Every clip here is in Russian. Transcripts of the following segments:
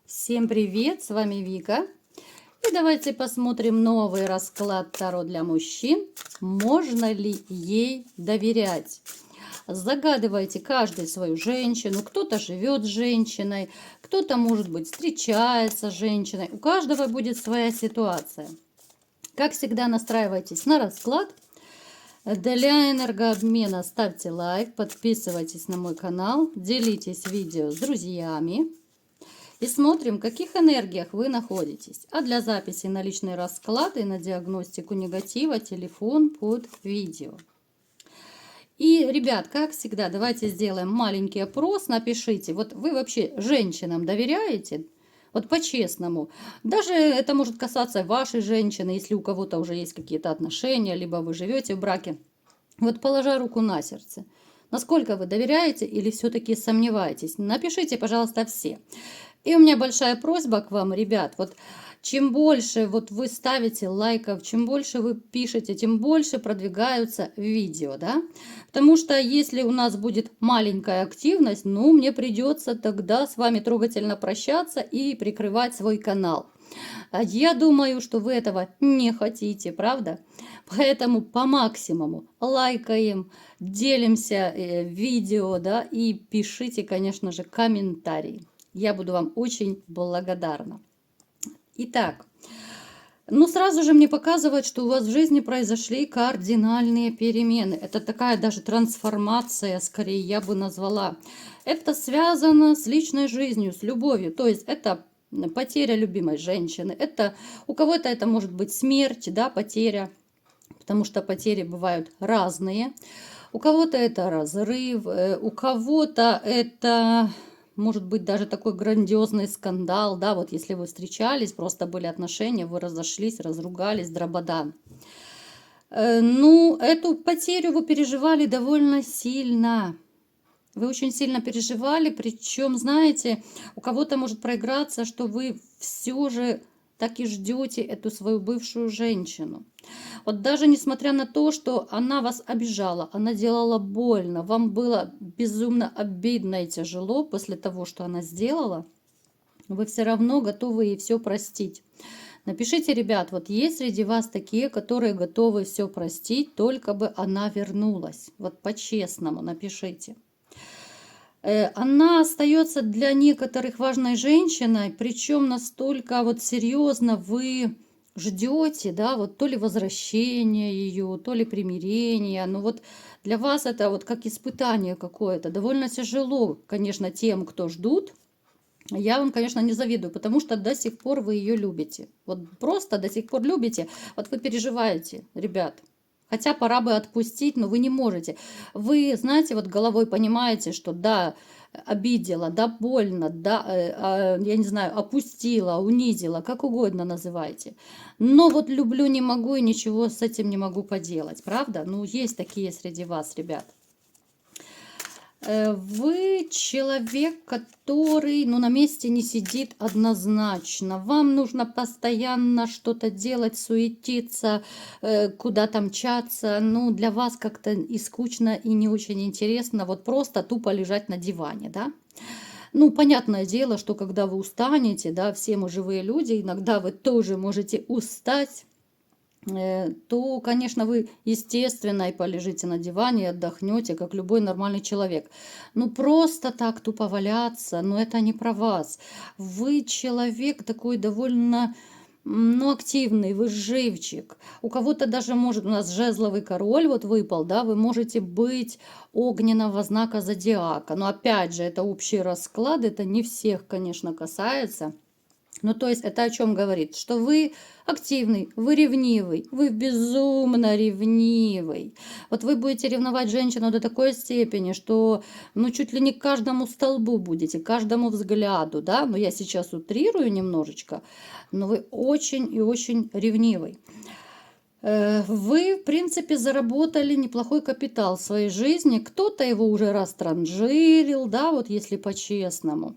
Всем привет, с вами Вика. И давайте посмотрим новый расклад Таро для мужчин. Можно ли ей доверять? Загадывайте каждый свою женщину. Кто-то живет с женщиной, кто-то, может быть, встречается с женщиной. У каждого будет своя ситуация. Как всегда, настраивайтесь на расклад. Для энергообмена ставьте лайк, подписывайтесь на мой канал, делитесь видео с друзьями. И смотрим, в каких энергиях вы находитесь. А для записи на личный расклад и на диагностику негатива телефон под видео. И, ребят, как всегда, давайте сделаем маленький опрос. Напишите, вот вы вообще женщинам доверяете? Вот по-честному. Даже это может касаться вашей женщины, если у кого-то уже есть какие-то отношения, либо вы живете в браке. Вот положа руку на сердце. Насколько вы доверяете или все-таки сомневаетесь? Напишите, пожалуйста, все. И у меня большая просьба к вам, ребят, вот чем больше вот вы ставите лайков, чем больше вы пишете, тем больше продвигаются видео, да? Потому что если у нас будет маленькая активность, ну, мне придется тогда с вами трогательно прощаться и прикрывать свой канал. Я думаю, что вы этого не хотите, правда? Поэтому по максимуму лайкаем, делимся видео, да, и пишите, конечно же, комментарии. Я буду вам очень благодарна. Итак, ну сразу же мне показывает, что у вас в жизни произошли кардинальные перемены. Это такая даже трансформация, скорее я бы назвала. Это связано с личной жизнью, с любовью. То есть это потеря любимой женщины. Это у кого-то это может быть смерть, да, потеря, потому что потери бывают разные. У кого-то это разрыв, у кого-то это может быть даже такой грандиозный скандал, да, вот если вы встречались, просто были отношения, вы разошлись, разругались, драбадан. Ну, эту потерю вы переживали довольно сильно. Вы очень сильно переживали, причем, знаете, у кого-то может проиграться, что вы все же так и ждете эту свою бывшую женщину. Вот даже несмотря на то, что она вас обижала, она делала больно, вам было безумно обидно и тяжело после того, что она сделала, вы все равно готовы ей все простить. Напишите, ребят, вот есть среди вас такие, которые готовы все простить, только бы она вернулась. Вот по-честному напишите. Она остается для некоторых важной женщиной, причем настолько вот серьезно вы ждете, да, вот то ли возвращения ее, то ли примирения. Но вот для вас это вот как испытание какое-то. Довольно тяжело, конечно, тем, кто ждут. Я вам, конечно, не завидую, потому что до сих пор вы ее любите. Вот просто до сих пор любите. Вот вы переживаете, ребят. Хотя пора бы отпустить, но вы не можете. Вы, знаете, вот головой понимаете, что да, обидела, да, больно, да, я не знаю, опустила, унизила, как угодно называйте. Но вот люблю не могу и ничего с этим не могу поделать, правда? Ну, есть такие среди вас, ребят. Вы человек, который, ну, на месте не сидит однозначно. Вам нужно постоянно что-то делать, суетиться, куда-то мчаться. Ну, для вас как-то и скучно, и не очень интересно. Вот просто тупо лежать на диване, да? Ну, понятное дело, что когда вы устанете, да, все мы живые люди, иногда вы тоже можете устать, то, конечно, вы, естественно, и полежите на диване, и отдохнете, как любой нормальный человек. Ну, просто так тупо валяться, ну, это не про вас. Вы человек такой довольно, ну, активный, вы живчик. У кого-то даже может, у нас жезловый король вот выпал, да, вы можете быть огненного знака зодиака. Но, опять же, это общий расклад, это не всех, конечно, касается. Ну, то есть это о чем говорит? Что вы активный, вы ревнивый, вы безумно ревнивый. Вот вы будете ревновать женщину до такой степени, что, ну, чуть ли не к каждому столбу будете, к каждому взгляду, да? Но я сейчас утрирую немножечко, но вы очень и очень ревнивый. Вы, в принципе, заработали неплохой капитал в своей жизни. Кто-то его уже растранжирил, да, вот если по-честному.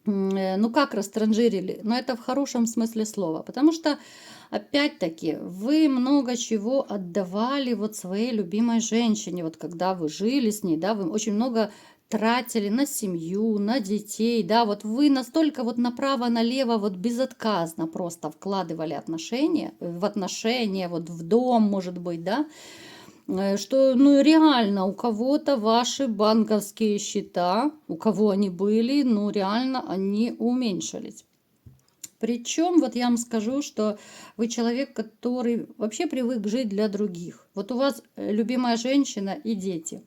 Ну, как растранжирили? Но это в хорошем смысле слова. Потому что, опять-таки, вы много чего отдавали вот своей любимой женщине. Вот когда вы жили с ней, да, вы очень много тратили на семью, на детей, да, вот вы настолько вот направо-налево вот безотказно просто вкладывали в отношения, вот в дом, может быть, да, что, ну, реально у кого-то ваши банковские счета, у кого они были, ну, реально они уменьшились. Причем, вот я вам скажу, что вы человек, который вообще привык жить для других. Вот у вас любимая женщина и дети.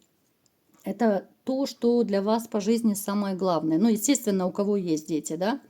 Это то, что для вас по жизни самое главное. Ну, естественно, у кого есть дети, да.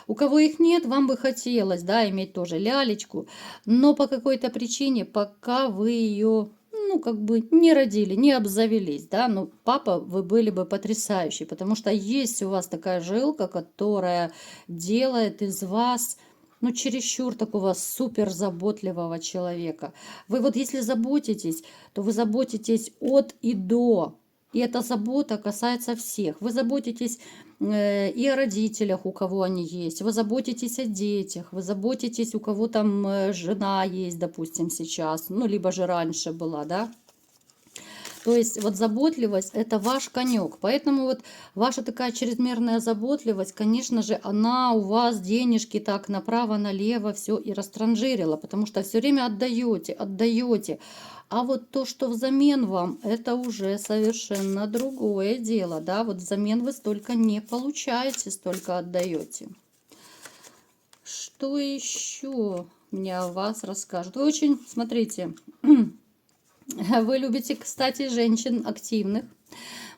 У кого их нет, вам бы хотелось, да, иметь тоже лялечку, но по какой-то причине, пока вы ее, ну, как бы не родили, не обзавелись, да, ну, папа, вы были бы потрясающий, потому что есть у вас такая жилка, которая делает из вас, ну, чересчур такого супер заботливого человека. Вы вот если заботитесь, то вы заботитесь от и до. И эта забота касается всех. Вы заботитесь и о родителях, у кого они есть, вы заботитесь о детях, вы заботитесь, у кого там жена есть, допустим, сейчас, ну, либо же раньше была, да. То есть вот заботливость – это ваш конек. Поэтому вот ваша такая чрезмерная заботливость, конечно же, она у вас денежки так направо-налево все и растранжирила, потому что все время отдаете, отдаете. А вот то, что взамен вам, это уже совершенно другое дело, да, вот взамен вы столько не получаете, столько отдаете. Что еще мне о вас расскажут? Вы очень, смотрите, вы любите, кстати, женщин активных.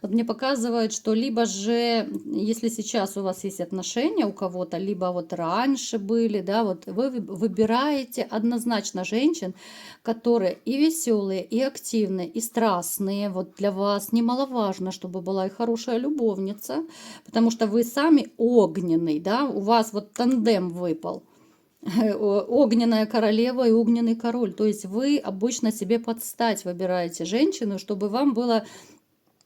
Вот мне показывают, что либо же, если сейчас у вас есть отношения у кого-то, либо вот раньше были, да, вот вы выбираете однозначно женщин, которые и веселые, и активные, и страстные. Вот для вас немаловажно, чтобы была и хорошая любовница, потому что вы сами огненный, да, у вас вот тандем выпал. Огненная королева и огненный король. То есть вы обычно себе под стать выбираете женщину, чтобы вам было,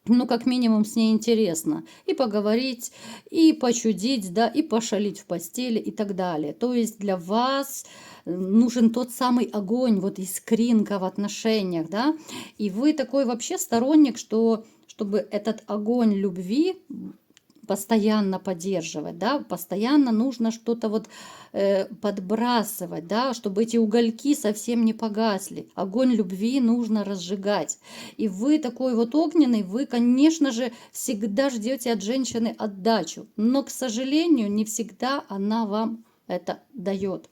ну, как минимум, с ней интересно. И поговорить, и почудить, да, и пошалить в постели и так далее. То есть для вас нужен тот самый огонь, вот искринка в отношениях, да. И вы такой вообще сторонник, что чтобы этот огонь любви постоянно поддерживать, да, постоянно нужно что-то вот подбрасывать, да, чтобы эти угольки совсем не погасли. Огонь любви нужно разжигать. И вы такой вот огненный, вы, конечно же, всегда ждете от женщины отдачу, но, к сожалению, не всегда она вам это дает.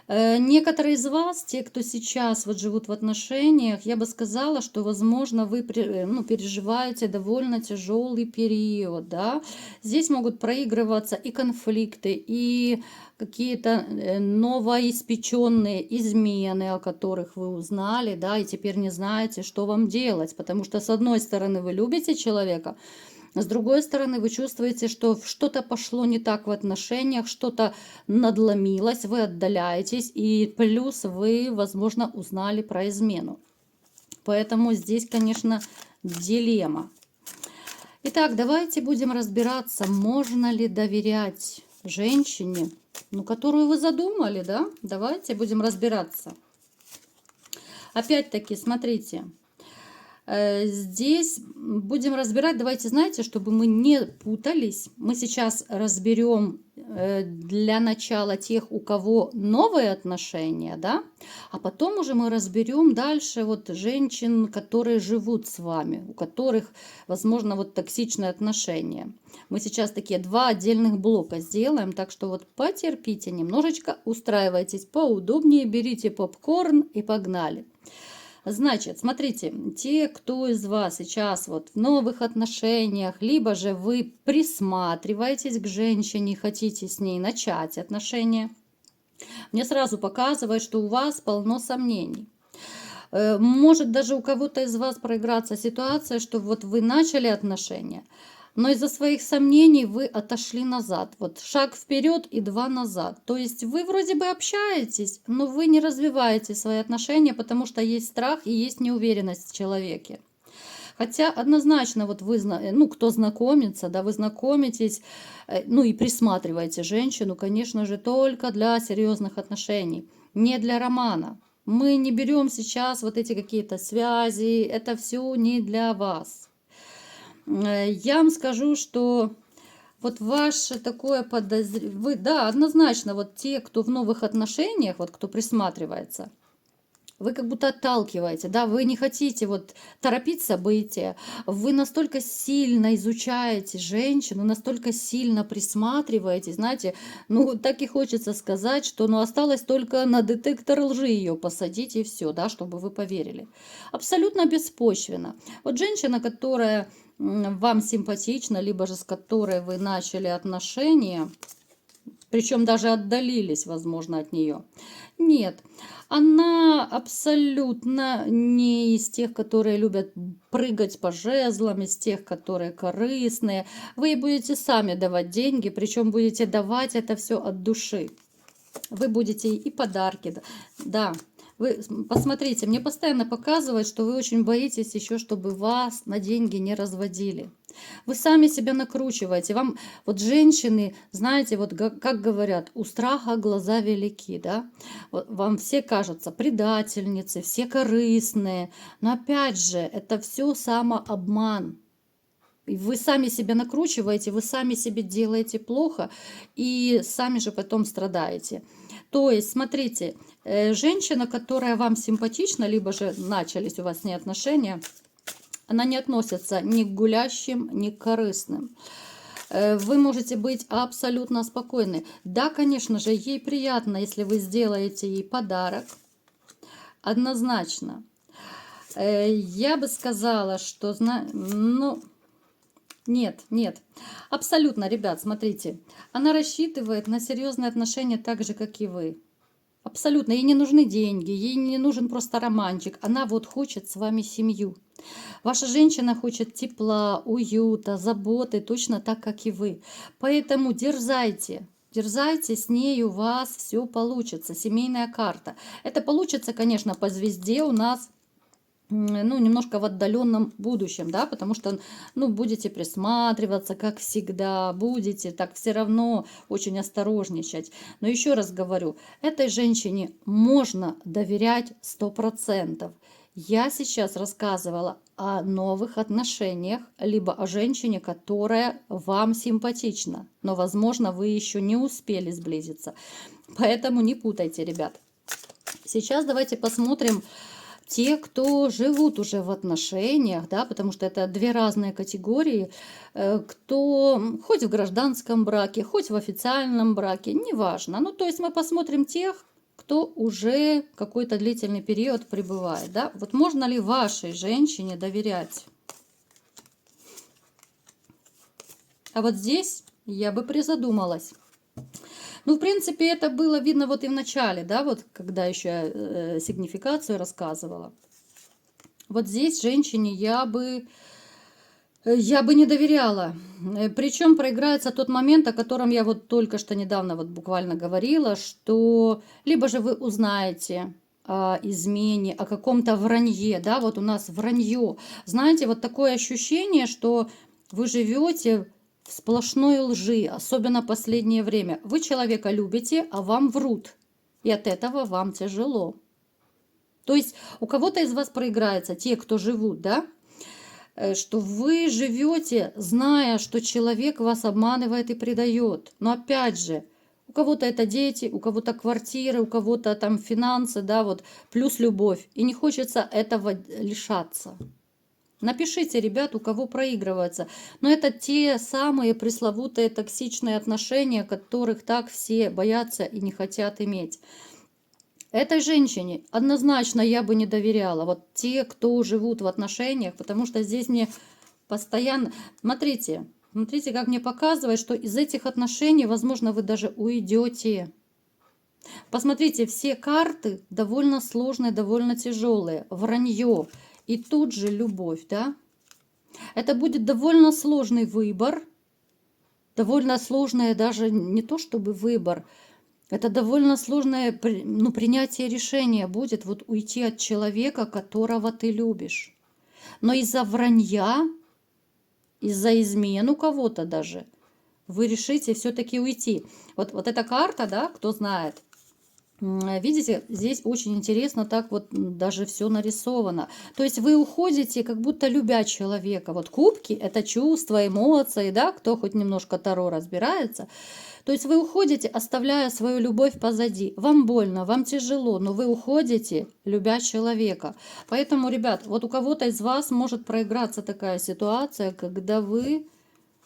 Некоторые из вас, те, кто сейчас вот живут в отношениях, я бы сказала, что, возможно, вы переживаете довольно тяжелый период, да. Здесь могут проигрываться и конфликты, и какие-то новоиспеченные измены, о которых вы узнали, да, и теперь не знаете, что вам делать, потому что, с одной стороны, вы любите человека, с другой стороны, вы чувствуете, что что-то пошло не так в отношениях, что-то надломилось, вы отдаляетесь, и плюс вы, возможно, узнали про измену. Поэтому здесь, конечно, дилемма. Итак, давайте будем разбираться, можно ли доверять женщине, ну, которую вы задумали, да? Давайте будем разбираться. Опять-таки, смотрите. Здесь будем разбирать, давайте, знаете, чтобы мы не путались, мы сейчас разберем для начала тех, у кого новые отношения, да, а потом уже мы разберем дальше вот женщин, которые живут с вами, у которых, возможно, вот токсичные отношения. Мы сейчас такие два отдельных блока сделаем, так что вот потерпите немножечко, устраивайтесь поудобнее, берите попкорн и погнали. Значит, смотрите, те, кто из вас сейчас вот в новых отношениях, либо же вы присматриваетесь к женщине, хотите с ней начать отношения, мне сразу показывает, что у вас полно сомнений. Может даже у кого-то из вас проиграться ситуация, что вот вы начали отношения, но из-за своих сомнений вы отошли назад. Вот шаг вперед и два назад. То есть вы вроде бы общаетесь, но вы не развиваете свои отношения, потому что есть страх и есть неуверенность в человеке. Хотя однозначно вот вы, ну, кто знакомится, да, вы знакомитесь, ну и присматриваете женщину, конечно же, только для серьезных отношений, не для романа. Мы не берем сейчас вот эти какие-то связи, это все не для вас. Я вам скажу, что вот ваше такое подозрение, да, однозначно, вот те, кто в новых отношениях, вот кто присматривается, вы как будто отталкиваете, да, вы не хотите вот торопить события, вы настолько сильно изучаете женщину, настолько сильно присматриваетесь, знаете, ну, так и хочется сказать, что, ну, осталось только на детектор лжи ее посадить и все, да, чтобы вы поверили. Абсолютно беспочвенно. Вот женщина, которая вам симпатична, либо же с которой вы начали отношения, причем даже отдалились, возможно, от нее. Нет, она абсолютно не из тех, которые любят прыгать по жезлам, из тех, которые корыстные. Вы ей будете сами давать деньги, причем будете давать это все от души. Вы будете и подарки, да. Вы посмотрите, мне постоянно показывают, что вы очень боитесь еще, чтобы вас на деньги не разводили. Вы сами себя накручиваете. Вам вот женщины, знаете, вот как говорят, у страха глаза велики, да? Вот вам все кажутся предательницы, все корыстные. Но опять же, это все самообман. И вы сами себя накручиваете, вы сами себе делаете плохо и сами же потом страдаете. То есть, смотрите, женщина, которая вам симпатична, либо же начались у вас с ней отношения, она не относится ни к гулящим, ни к корыстным. Вы можете быть абсолютно спокойны. Да, конечно же, ей приятно, если вы сделаете ей подарок. Однозначно. Я бы сказала, что... Ну, нет. Абсолютно, ребят, смотрите. Она рассчитывает на серьезные отношения так же, как и вы. Абсолютно. Ей не нужны деньги, ей не нужен просто романчик. Она вот хочет с вами семью. Ваша женщина хочет тепла, уюта, заботы, точно так, как и вы. Поэтому дерзайте. Дерзайте, с ней у вас все получится. Семейная карта. Это получится, конечно, по звезде у нас, ну, немножко в отдаленном будущем, да, потому что, ну, будете присматриваться, как всегда, будете так все равно очень осторожничать. Но еще раз говорю, этой женщине можно доверять 100%. Я сейчас рассказывала о новых отношениях, либо о женщине, которая вам симпатична, но, возможно, вы еще не успели сблизиться. Поэтому не путайте, ребят. Сейчас давайте посмотрим те, кто живут уже в отношениях, да, потому что это две разные категории, кто хоть в гражданском браке, хоть в официальном браке, неважно. Ну, то есть мы посмотрим тех, кто уже какой-то длительный период пребывает, да. Вот можно ли вашей женщине доверять? А вот здесь я бы призадумалась. Ну, в принципе, это было видно вот и в начале, да, вот когда еще сигнификацию рассказывала. Вот здесь женщине я бы не доверяла. Причем проиграется тот момент, о котором я вот только что недавно вот буквально говорила, что либо же вы узнаете о измене, о каком-то вранье, да, вот у нас вранье. Знаете, вот такое ощущение, что вы живете в сплошной лжи, особенно последнее время. Вы человека любите, а вам врут. И от этого вам тяжело. То есть у кого-то из вас проиграется, те, кто живут, да, что вы живете, зная, что человек вас обманывает и предает. Но опять же, у кого-то это дети, у кого-то квартиры, у кого-то там финансы, да, вот, плюс любовь. И не хочется этого лишаться. Напишите, ребят, у кого проигрывается. Но это те самые пресловутые токсичные отношения, которых так все боятся и не хотят иметь. Этой женщине однозначно я бы не доверяла. Вот те, кто живут в отношениях, потому что здесь мне постоянно... Смотрите, как мне показывает, что из этих отношений, возможно, вы даже уйдете. Посмотрите, все карты довольно сложные, довольно тяжелые. Вранье. И тут же любовь, да? Это будет довольно сложный выбор, довольно сложное даже не то чтобы выбор, это довольно сложное принятие решения будет вот уйти от человека, которого ты любишь. Но из-за вранья, из-за измен у кого-то даже, вы решите все-таки уйти. Вот эта карта, да, кто знает, Видите, здесь очень интересно так вот даже все нарисовано. То есть вы уходите, как будто любя человека. Вот кубки — это чувства, эмоции, да, кто хоть немножко Таро разбирается. То есть вы уходите, оставляя свою любовь позади. Вам больно, вам тяжело, но вы уходите, любя человека. Поэтому, ребят, вот у кого-то из вас может проиграться такая ситуация, когда вы,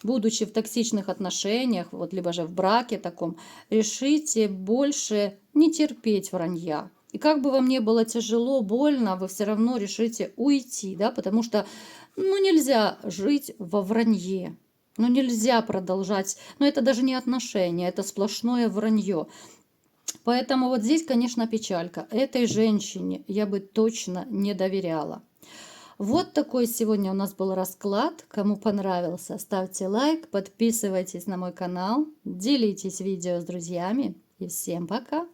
будучи в токсичных отношениях, вот либо же в браке таком, решите больше не терпеть вранья. И как бы вам ни было тяжело, больно, вы все равно решите уйти, да, потому что, ну, нельзя жить во вранье. Ну, нельзя продолжать, но это даже не отношения, это сплошное вранье. Поэтому вот здесь, конечно, печалька. Этой женщине я бы точно не доверяла. Вот такой сегодня у нас был расклад. Кому понравился, ставьте лайк, подписывайтесь на мой канал, делитесь видео с друзьями. И всем пока!